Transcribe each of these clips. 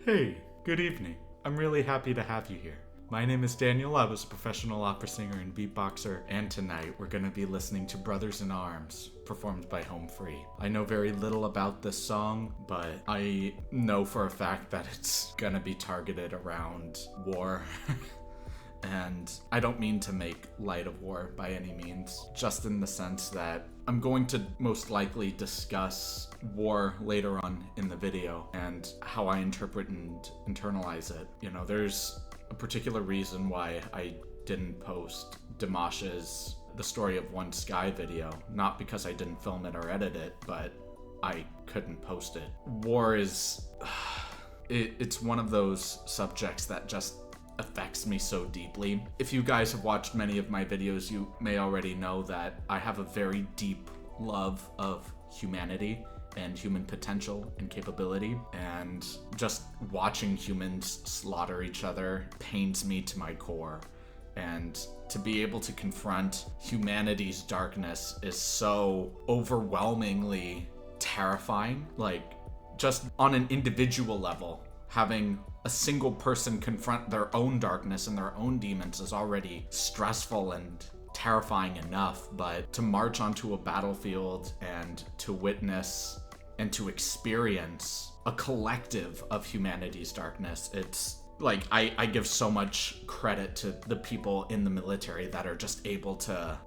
Hey, good evening. I'm really happy to have you here. My name is Daniel. I was a professional opera singer and beatboxer, and tonight we're going to be listening to Brothers in Arms, performed by Home Free. I know very little about this song, but I know for a fact that it's going to be targeted around war. And I don't mean to make light of war by any means, just in the sense that I'm going to most likely discuss war later on in the video and how I interpret and internalize it. You know, there's a particular reason why I didn't post Dimash's The Story of One Sky video. Not because I didn't film it or edit it, but I couldn't post it. War is... it's one of those subjects that just affects me so deeply. If you guys have watched many of my videos, you may already know that I have a very deep love of humanity and human potential and capability, and just watching humans slaughter each other pains me to my core. And to be able to confront humanity's darkness is so overwhelmingly terrifying. Like, just on an individual level, having a single person confront their own darkness and their own demons is already stressful and terrifying enough, but to march onto a battlefield and to witness and to experience a collective of humanity's darkness, it's like, I give so much credit to the people in the military that are just able to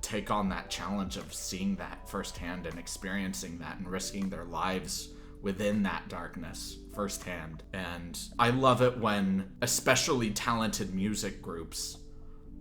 take on that challenge of seeing that firsthand and experiencing that and risking their lives within that darkness firsthand. And I love it when especially talented music groups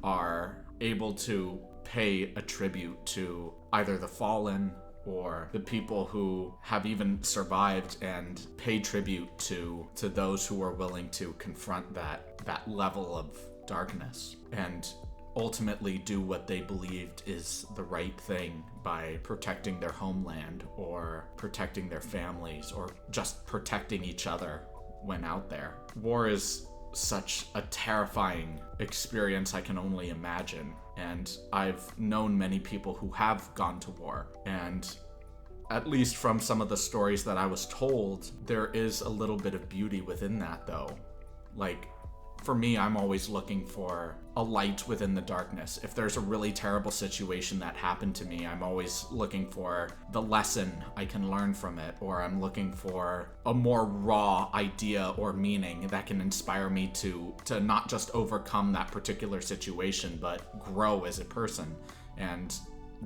are able to pay a tribute to either the fallen or the people who have even survived, and pay tribute to those who are willing to confront that level of darkness and ultimately do what they believed is the right thing by protecting their homeland or protecting their families or just protecting each other when out there. War is such a terrifying experience I can only imagine, and I've known many people who have gone to war, and at least from some of the stories that I was told, there is a little bit of beauty within that though. Like, for me, I'm always looking for a light within the darkness. If there's a really terrible situation that happened to me, I'm always looking for the lesson I can learn from it, or I'm looking for a more raw idea or meaning that can inspire me to not just overcome that particular situation, but grow as a person and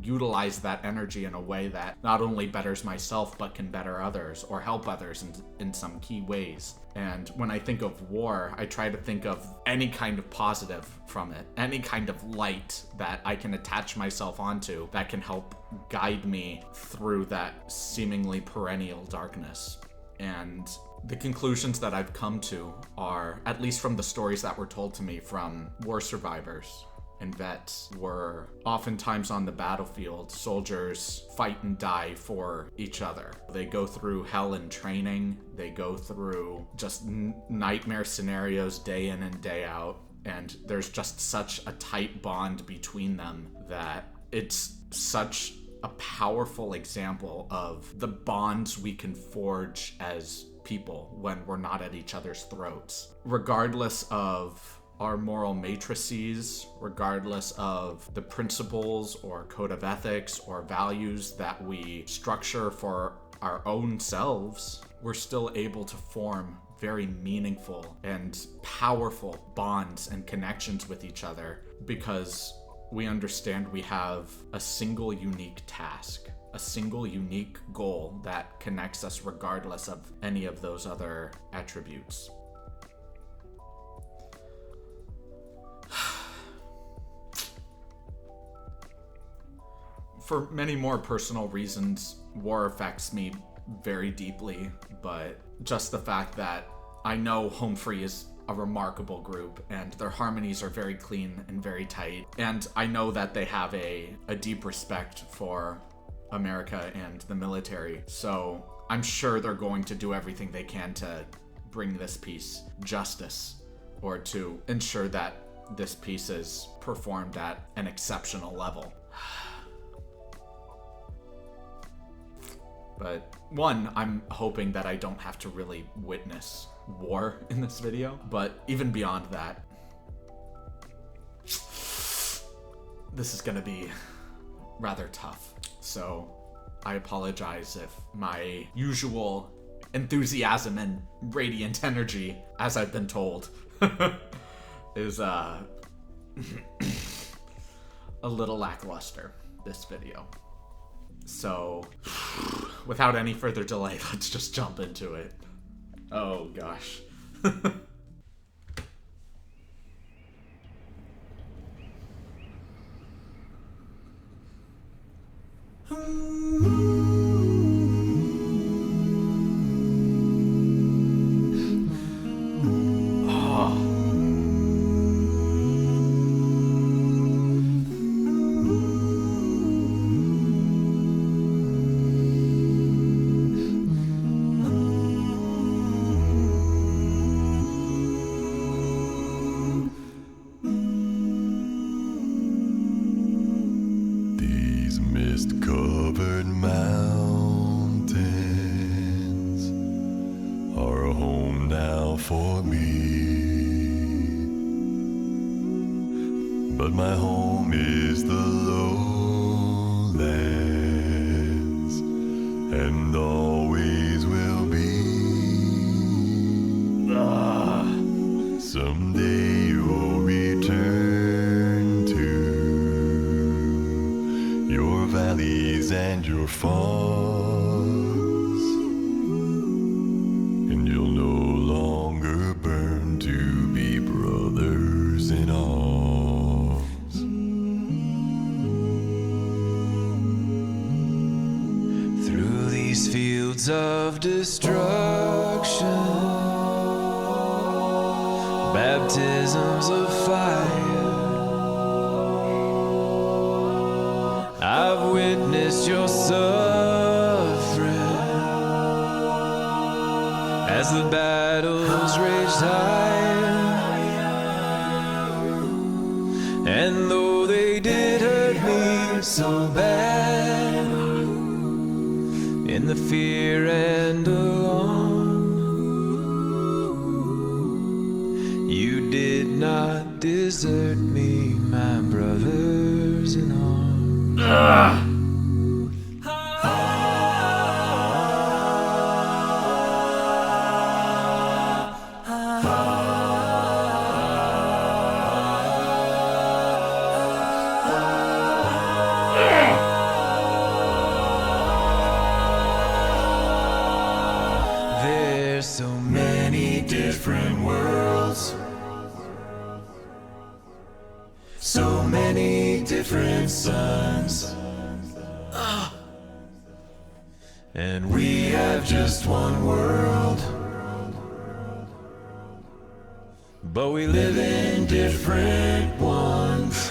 utilize that energy in a way that not only betters myself but can better others or help others in some key ways. And when I think of war, I try to think of any kind of positive from it, any kind of light that I can attach myself onto that can help guide me through that seemingly perennial darkness. And the conclusions that I've come to are, at least from the stories that were told to me from war survivors and vets, were oftentimes on the battlefield, soldiers fight and die for each other. They go through hell in training. They go through just nightmare scenarios day in and day out. And there's just such a tight bond between them that it's such a powerful example of the bonds we can forge as people when we're not at each other's throats. Regardless of our moral matrices, regardless of the principles or code of ethics or values that we structure for our own selves, we're still able to form very meaningful and powerful bonds and connections with each other because we understand we have a single unique task, a single unique goal that connects us regardless of any of those other attributes. For many more personal reasons, war affects me very deeply, but just the fact that I know Home Free is a remarkable group and their harmonies are very clean and very tight, and I know that they have a deep respect for America and the military, so I'm sure they're going to do everything they can to bring this piece justice, or to ensure that this piece is performed at an exceptional level. But one, I'm hoping that I don't have to really witness war in this video. But even beyond that, this is gonna be rather tough. So I apologize if my usual enthusiasm and radiant energy, as I've been told, is a little lackluster this video. So without any further delay, let's just jump into it. Oh gosh. Mist-covered mountains are a home now for me, but my home is the lowlands and always will be. Someday you'll return to your valleys and your farms, and you'll no longer burn to be brothers in arms. Through these fields of destruction, baptisms of fire, I've witnessed your suffering as the battles raged higher. And though they did hurt me so bad, in the fear and alarm, you did not desert me, my brothers in arms. There's so many different worlds, so many different suns, and we have just one world, but we live in different ones.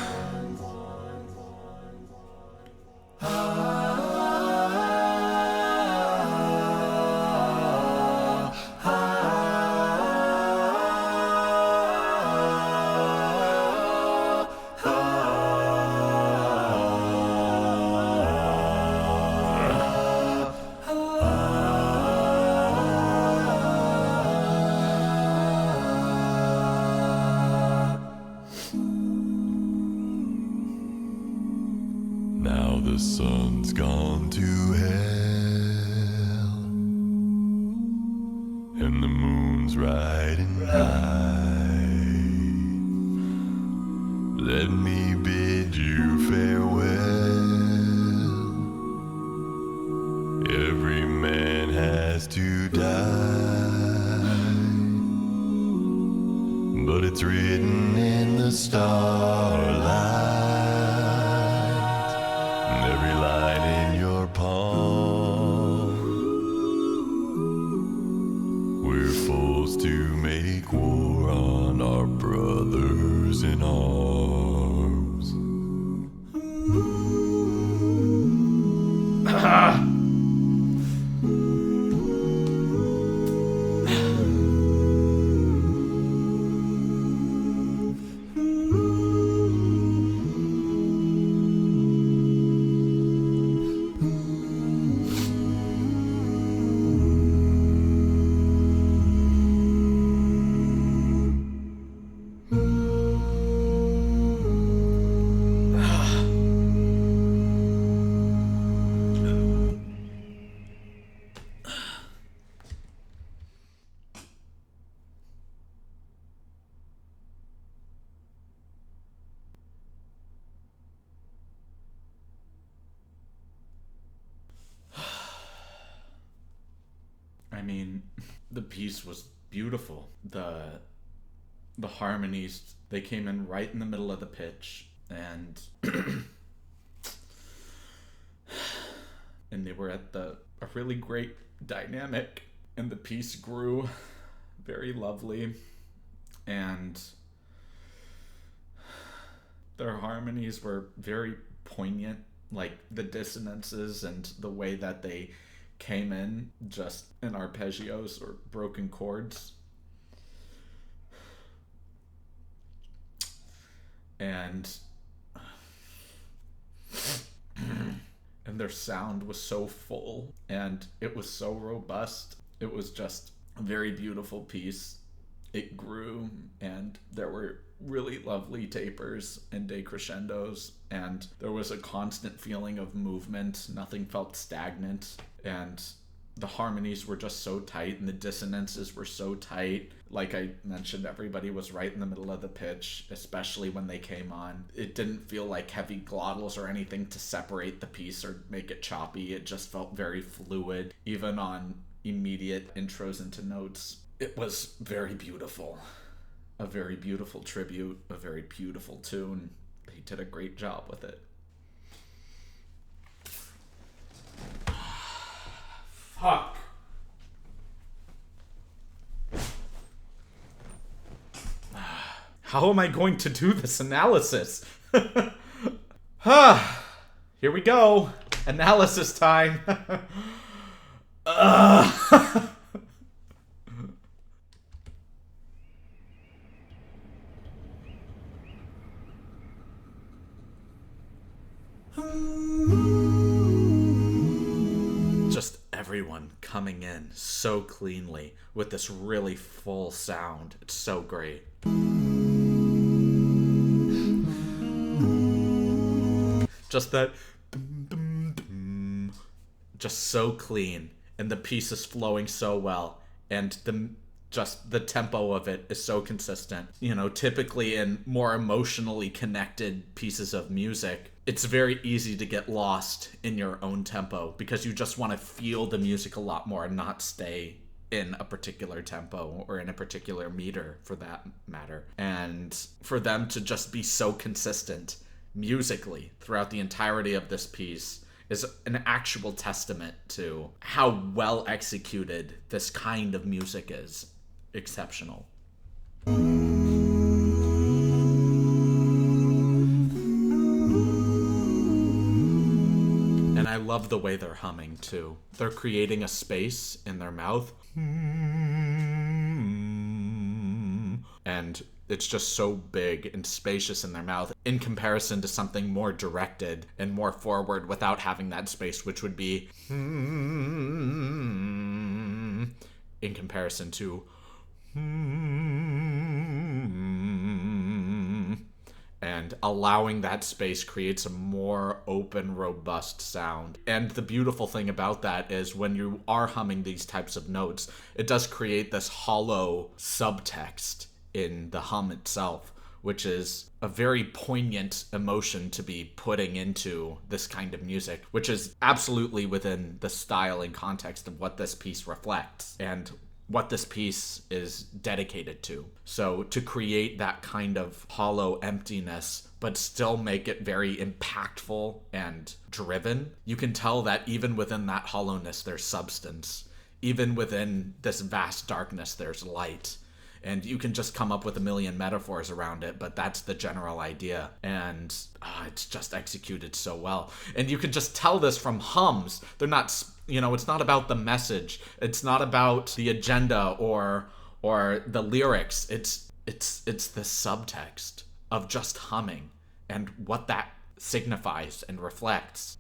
Now the sun's gone to hell, and the moon's riding high. Let me bid you farewell. Every man has to die, but it's written in the starlight. Every line in your palm, we're forced to make war on our brothers in arms. mean, the piece was beautiful. The harmonies, they came in right in the middle of the pitch, and and they were at a really great dynamic, and the piece grew very lovely, and their harmonies were very poignant, like the dissonances and the way that they came in just in arpeggios or broken chords. And their sound was so full and it was so robust. It was just a very beautiful piece. It grew, and there were really lovely tapers and decrescendos, and there was a constant feeling of movement. Nothing felt stagnant, and the harmonies were just so tight, and the dissonances were so tight. Like I mentioned, everybody was right in the middle of the pitch, especially when they came on. It didn't feel like heavy glottals or anything to separate the piece or make it choppy. It just felt very fluid, even on immediate intros into notes. It was very beautiful. A very beautiful tribute, a very beautiful tune. They did a great job with it. Fuck. How am I going to do this analysis? Here we go. Analysis time. Just everyone coming in so cleanly with this really full sound. It's so great. Just that, just so clean, and the piece is flowing so well, and the tempo of it is so consistent. You know, typically in more emotionally connected pieces of music, it's very easy to get lost in your own tempo because you just want to feel the music a lot more and not stay in a particular tempo or in a particular meter for that matter. And for them to just be so consistent musically throughout the entirety of this piece is an actual testament to how well executed this kind of music is. Exceptional. And I love the way they're humming too. They're creating a space in their mouth. And it's just so big and spacious in their mouth in comparison to something more directed and more forward without having that space, which would be in comparison to and allowing that space creates a more open, robust sound. And the beautiful thing about that is when you are humming these types of notes, it does create this hollow subtext in the hum itself, which is a very poignant emotion to be putting into this kind of music, which is absolutely within the style and context of what this piece reflects and what this piece is dedicated to. So to create that kind of hollow emptiness, but still make it very impactful and driven, you can tell that even within that hollowness, there's substance. Even within this vast darkness, there's light. And you can just come up with a million metaphors around it, but that's the general idea. And it's just executed so well. And you can just tell this from hums. They're not, it's not about the message. It's not about the agenda or the lyrics. It's the subtext of just humming and what that signifies and reflects,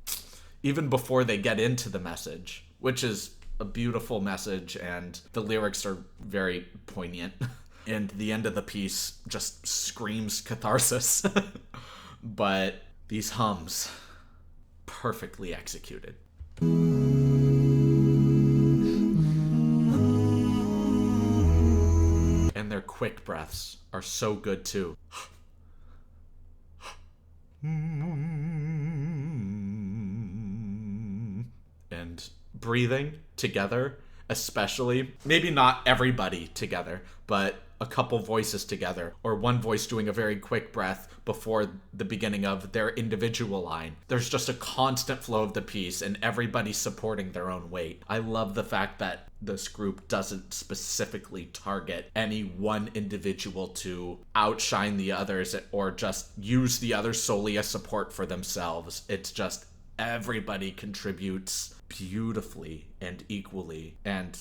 even before they get into the message, which is a beautiful message, and the lyrics are very poignant. And the end of the piece just screams catharsis. But these hums, perfectly executed. And their quick breaths are so good too. And breathing together especially. Maybe not everybody together, but a couple voices together, or one voice doing a very quick breath before the beginning of their individual line. There's just a constant flow of the piece and everybody supporting their own weight. I love the fact that this group doesn't specifically target any one individual to outshine the others or just use the others solely as support for themselves. It's just everybody contributes beautifully and equally, and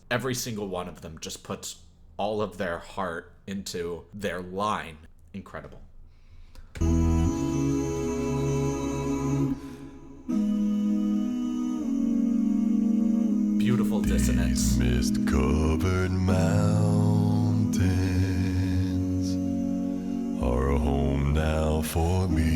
every single one of them just puts all of their heart into their line. Incredible. Beautiful dissonance. Mist-covered mountains are a home now for me.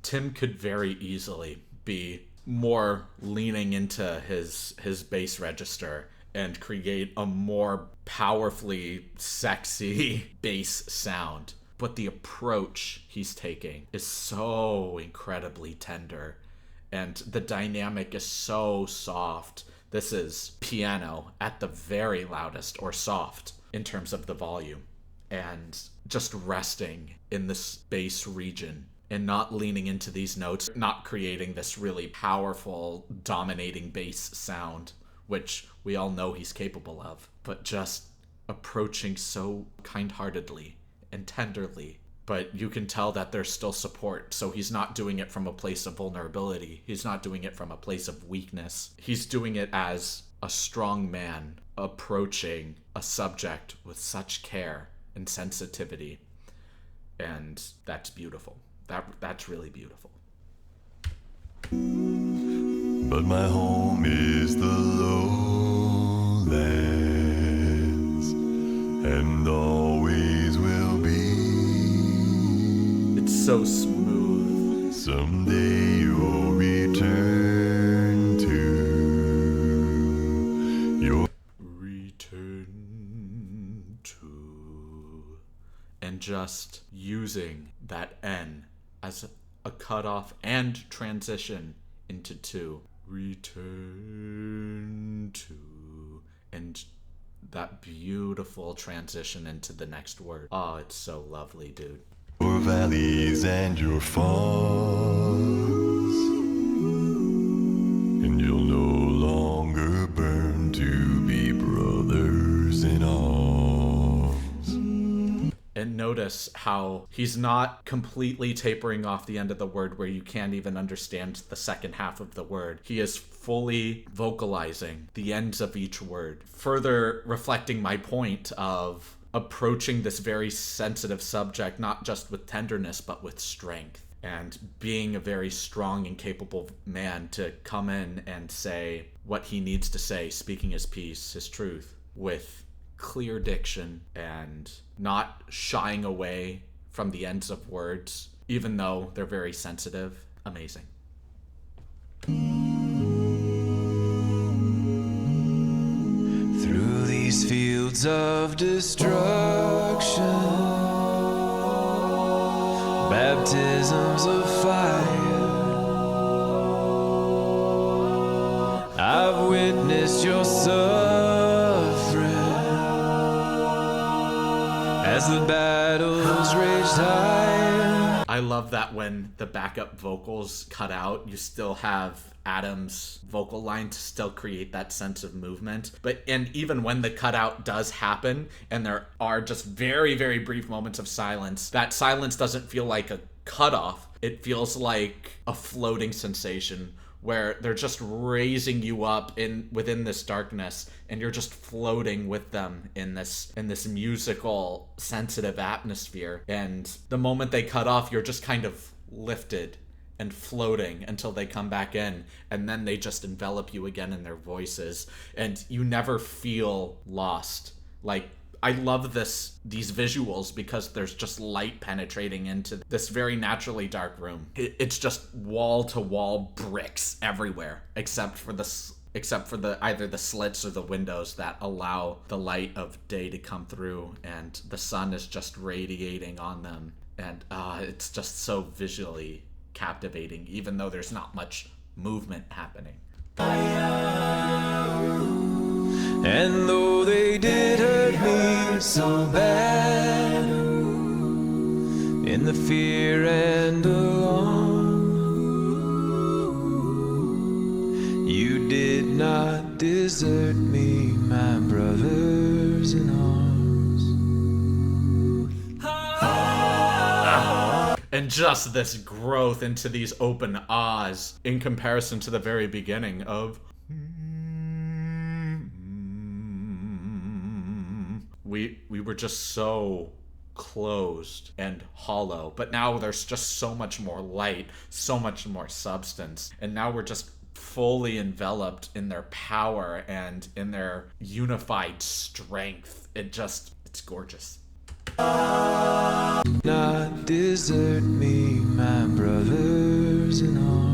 Tim could very easily be more leaning into his bass register and create a more powerfully sexy bass sound. But the approach he's taking is so incredibly tender, and the dynamic is so soft. This is piano at the very loudest, or soft in terms of the volume, and just resting in this bass region and not leaning into these notes, not creating this really powerful, dominating bass sound, which we all know he's capable of, but just approaching so kind-heartedly and tenderly. But you can tell that there's still support, so he's not doing it from a place of vulnerability. He's not doing it from a place of weakness. He's doing it as a strong man approaching a subject with such care and sensitivity. And that's beautiful. That's really beautiful. But my home is the lowlands, and always will be. It's so smooth. Someday you'll return to your return to, and just using that N as a cutoff and transition into two. Return to, and that beautiful transition into the next word. Oh, it's so lovely, dude. Your valleys and your falls, and you'll no longer burn to be brothers in arms. And notice how he's not completely tapering off the end of the word where you can't even understand the second half of the word. He is fully vocalizing the ends of each word, further reflecting my point of approaching this very sensitive subject, not just with tenderness, but with strength, and being a very strong and capable man to come in and say what he needs to say, speaking his piece, his truth, with clear diction and not shying away from the ends of words, even though they're very sensitive. Amazing. Through these fields of destruction, baptisms of fire, I've witnessed your suffering as the battles raged high. I love that when the backup vocals cut out, you still have Adam's vocal line to still create that sense of movement. And even when the cutout does happen and there are just very, very brief moments of silence, that silence doesn't feel like a cutoff. It feels like a floating sensation where they're just raising you up within this darkness, and you're just floating with them in this musical, sensitive atmosphere. And the moment they cut off, you're just kind of lifted and floating until they come back in, and then they just envelop you again in their voices, and you never feel lost. Like, I love these visuals because there's just light penetrating into this very naturally dark room. It's just wall to wall bricks everywhere, except for either the slits or the windows that allow the light of day to come through, and the sun is just radiating on them, and it's just so visually captivating, even though there's not much movement happening. And though they did hurt me so bad, in the fear and alarm, you did not desert me, my brothers in arms. And just this growth into these open ahs in comparison to the very beginning of we were just so closed and hollow, but now there's just so much more light, so much more substance, and now we're just fully enveloped in their power and in their unified strength. It's gorgeous. Not desert me, my brothers in arms.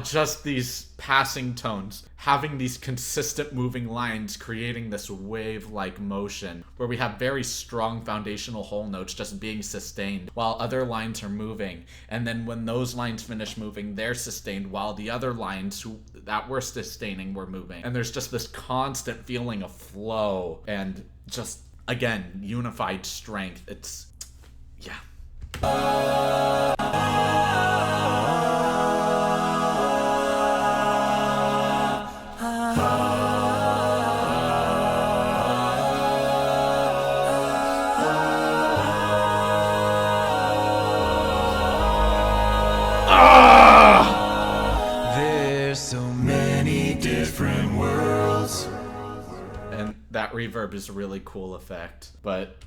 Just these passing tones, having these consistent moving lines, creating this wave-like motion where we have very strong foundational whole notes just being sustained while other lines are moving. And then when those lines finish moving, they're sustained while the other lines that were sustaining were moving. And there's just this constant feeling of flow and just, again, unified strength. Yeah. There's so many different worlds. And that reverb is a really cool effect, but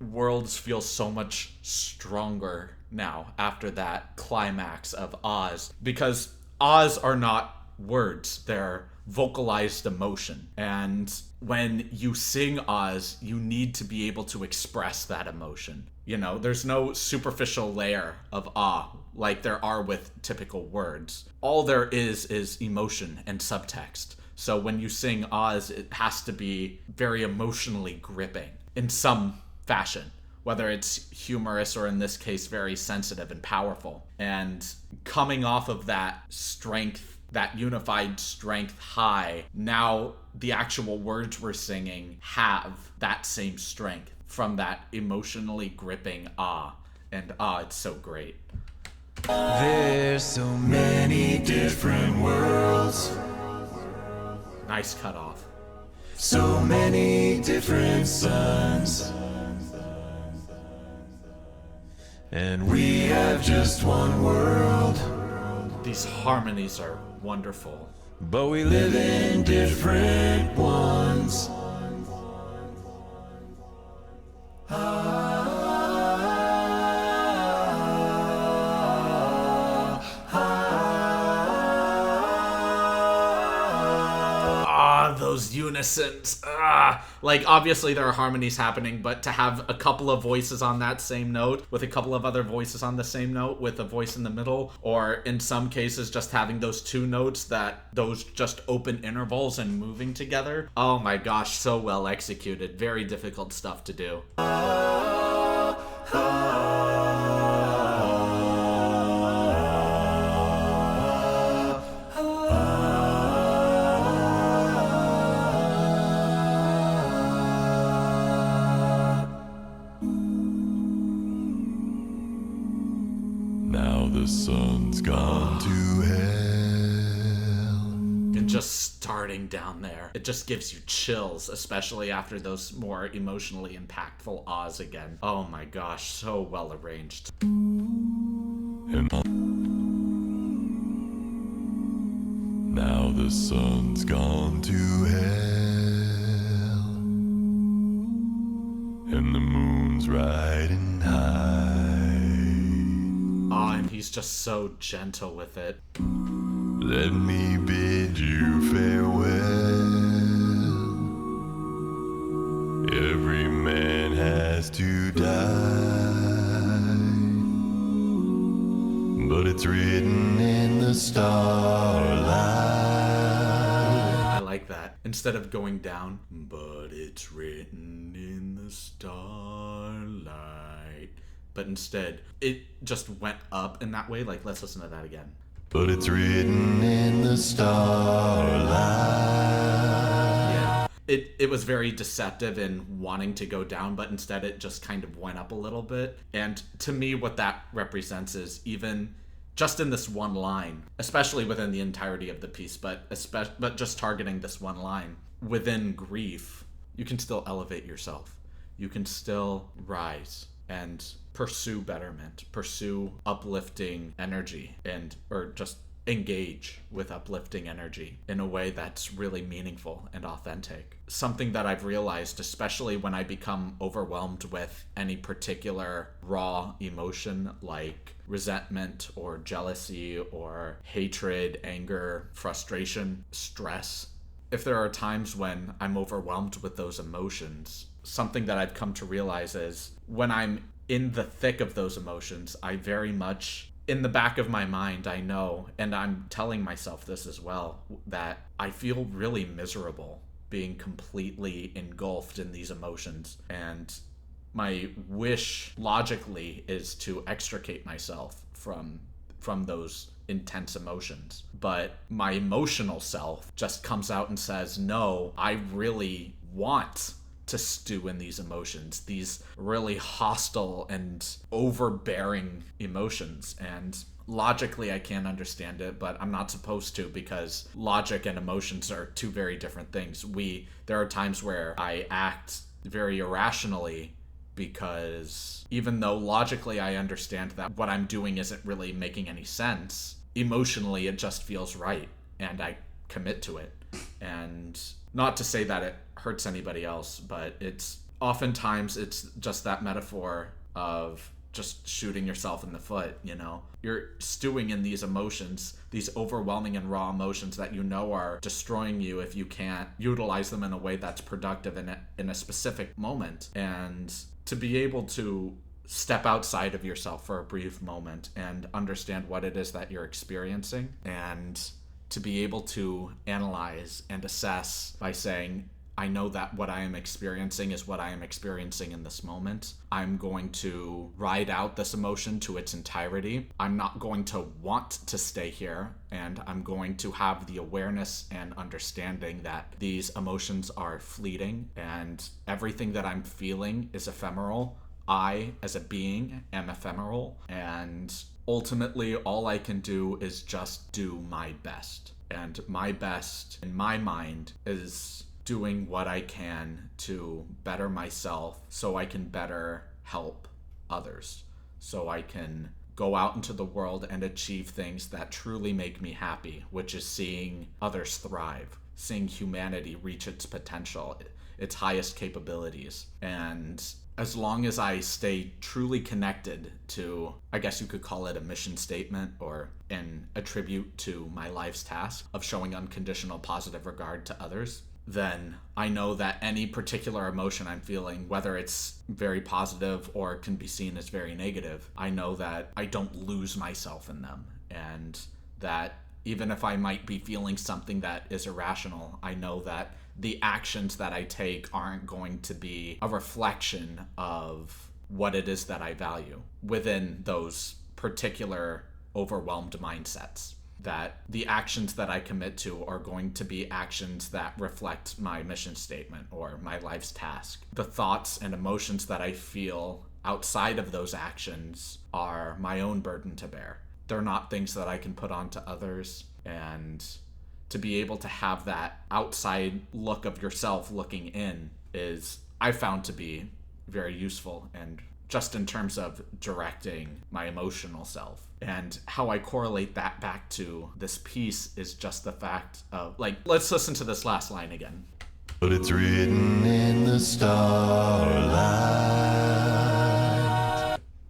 worlds feel so much stronger now after that climax of ahs, because ahs are not words, they're vocalized emotion. And when you sing ahs, you need to be able to express that emotion. You know, there's no superficial layer of ah like there are with typical words. All there is emotion and subtext. So when you sing ahs, it has to be very emotionally gripping in some fashion, whether it's humorous or in this case very sensitive and powerful. And coming off of that strength, that unified strength high, now the actual words we're singing have that same strength from that emotionally gripping ah. And it's so great. There's so many different worlds. Nice cutoff. So many different suns. And we have just one world. These harmonies are wonderful. But we live in different ones. Those unisons. Like, obviously there are harmonies happening, but to have a couple of voices on that same note with a couple of other voices on the same note with a voice in the middle, or in some cases just having those two notes, those just open intervals and moving together. Oh my gosh, so well executed. Very difficult stuff to do. The sun's gone to hell. And just starting down there, it just gives you chills, especially after those more emotionally impactful ahs again. Oh my gosh, so well arranged. And now the sun's gone to hell, and the moon's riding high. And he's just so gentle with it. Let me bid you farewell. Every man has to die, but it's written in the starlight. I like that. Instead of going down, but it's It's written in the starlight. But instead, it just went up in that way. Like, let's listen to that again. But it's written in the starlight. Yeah. It was very deceptive in wanting to go down, but instead it just kind of went up a little bit. And to me, what that represents is even just in this one line, especially within the entirety of the piece, but just targeting this one line, within grief, you can still elevate yourself. You can still rise and pursue betterment, pursue uplifting energy, or just engage with uplifting energy in a way that's really meaningful and authentic. Something that I've realized, especially when I become overwhelmed with any particular raw emotion like resentment or jealousy or hatred, anger, frustration, stress. If there are times when I'm overwhelmed with those emotions, something that I've come to realize is when I'm in the thick of those emotions, I very much, in the back of my mind, I know, and I'm telling myself this as well, that I feel really miserable being completely engulfed in these emotions. And my wish, logically, is to extricate myself from those intense emotions. But my emotional self just comes out and says, no, I really want to stew in these emotions, these really hostile and overbearing emotions. And logically, I can't understand it, but I'm not supposed to, because logic and emotions are two very different things. There are times where I act very irrationally because even though logically I understand that what I'm doing isn't really making any sense, emotionally it just feels right and I commit to it. And not to say that it hurts anybody else, but oftentimes it's just that metaphor of just shooting yourself in the foot, you know? You're stewing in these emotions, these overwhelming and raw emotions that you know are destroying you if you can't utilize them in a way that's productive in a specific moment. And to be able to step outside of yourself for a brief moment and understand what it is that you're experiencing, and to be able to analyze and assess by saying, I know that what I am experiencing is what I am experiencing in this moment. I'm going to ride out this emotion to its entirety. I'm not going to want to stay here, and I'm going to have the awareness and understanding that these emotions are fleeting and everything that I'm feeling is ephemeral. I, as a being, am ephemeral, and ultimately all I can do is just do my best. And my best, in my mind, is doing what I can to better myself so I can better help others, so I can go out into the world and achieve things that truly make me happy, which is seeing others thrive, seeing humanity reach its potential, its highest capabilities. And as long as I stay truly connected to, I guess you could call it a mission statement or a tribute to my life's task of showing unconditional positive regard to others, then I know that any particular emotion I'm feeling, whether it's very positive or can be seen as very negative, I know that I don't lose myself in them. And that even if I might be feeling something that is irrational, I know that the actions that I take aren't going to be a reflection of what it is that I value within those particular overwhelmed mindsets. That the actions that I commit to are going to be actions that reflect my mission statement or my life's task. The thoughts and emotions that I feel outside of those actions are my own burden to bear. They're not things that I can put onto others. And to be able to have that outside look of yourself looking in is, I found to be very useful, and just in terms of directing my emotional self. And how I correlate that back to this piece is just the fact of, like, let's listen to this last line again. But it's written in the starlight.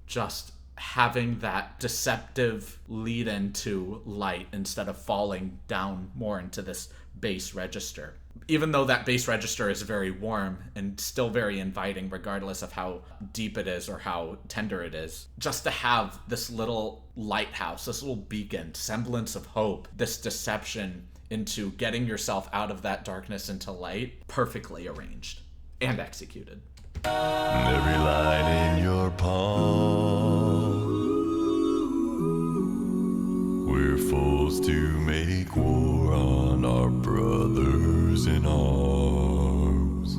Just having that deceptive lead into light instead of falling down more into this bass register. Even though that bass register is very warm and still very inviting, regardless of how deep it is or how tender it is, just to have this little lighthouse, this little beacon, semblance of hope, this deception into getting yourself out of that darkness into light, perfectly arranged. and executed. Every line in your palm. We're forced to make war on our brothers in arms.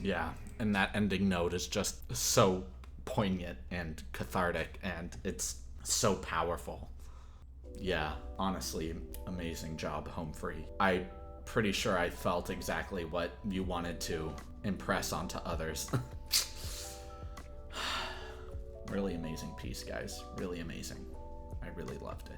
Yeah, and that ending note is just so poignant and cathartic, and it's so powerful. Yeah, honestly, amazing job, Home Free. I'm pretty sure I felt exactly what you wanted to impress onto others. Really amazing piece, guys. Really amazing. I really loved it.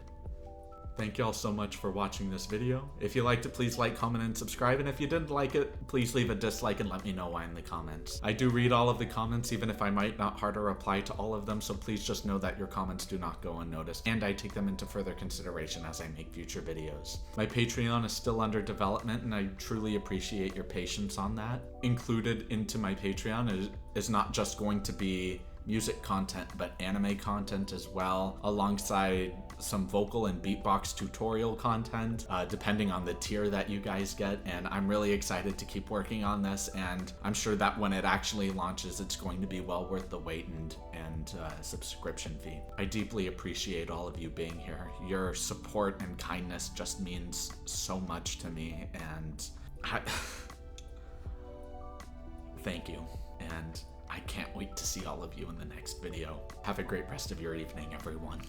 Thank y'all so much for watching this video. If you liked it, please like, comment, and subscribe. And if you didn't like it, please leave a dislike and let me know why in the comments. I do read all of the comments, even if I might not heart or reply to all of them, so please just know that your comments do not go unnoticed, and I take them into further consideration as I make future videos. My Patreon is still under development, and I truly appreciate your patience on that. Included into my Patreon is not just going to be music content, but anime content as well, alongside some vocal and beatbox tutorial content, depending on the tier that you guys get. And I'm really excited to keep working on this, and I'm sure that when it actually launches, it's going to be well worth the wait and subscription fee. I deeply appreciate all of you being here. Your support and kindness just means so much to me, and thank you. And I can't wait to see all of you in the next video. Have a great rest of your evening, everyone.